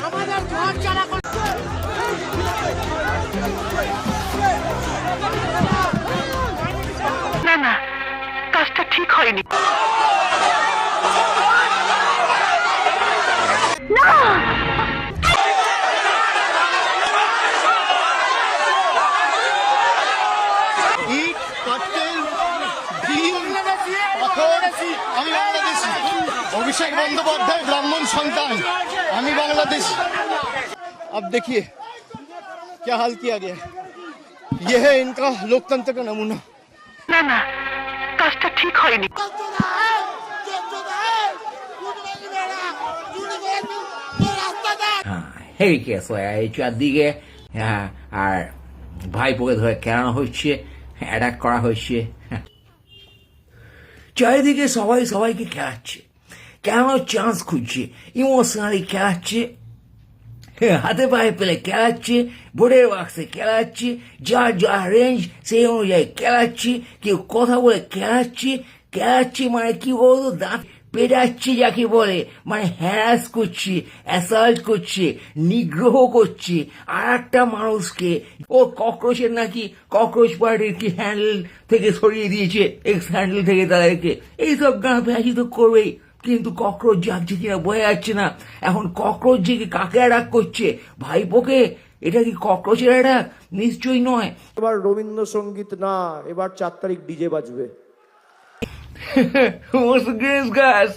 আমাদের ঘর চালা না না, কাজটা ঠিক হয়নি। ইট পাটকেল ঢিল পাথর। আমি বাংলাদেশি। অভিষেক বন্দ্যোপাধ্যায় ব্রাহ্মণ সন্তান। আমি बांग्लादेश। अब देखिए क्या हाल किया गया। ये है इनका लोकतंत्र का नमूना। না না, কাজটা ঠিক হয়নি। হেভি কেস হয়ে এই চারদিকে আর ভাইপোকে ধরে কেনানো হচ্ছে, অ্যাটাক করা হচ্ছে। চারিদিকে সবাই সবাইকে খেলাচ্ছে, কেনানোর চান্স খুঁজছে, ইমোশনালি খেলাচ্ছে, হাতে পায়ে পেলে খেলাচ্ছে, ভোটের বাক্সে খেলাচ্ছে, যার যার রেঞ্জ সেই অনুযায়ী খেলাচ্ছে, কেউ কথা বলে খেলাচ্ছে মানে কি বলতো, দাঁত পেটাচ্ছে যাকে বলে, মানে হ্যারাস করছে, অ্যাসাল্ট করছে, নিগ্রহ করছে আর একটা মানুষকে। ও ককরোচের নাকি ককরোচ পার্টির কি হ্যান্ডেল থেকে সরিয়ে দিয়েছে, এক্স হ্যান্ডেল থেকে তাদেরকে, এইসব গান ফ্যাসি তো করবেই। কিন্তু ককরোচ জাগছে কিনা বোঝা যাচ্ছে না। এখন ককরোচ জেগে কাকে অ্যাটাক করছে? ভাইপোকে। এটা কি ককরোচের অ্যাটাক? নিশ্চয়ই নয়। এবার রবীন্দ্রসঙ্গীত না, এবার 4 তারিখ ডিজে বাজবে। What's the games, guys?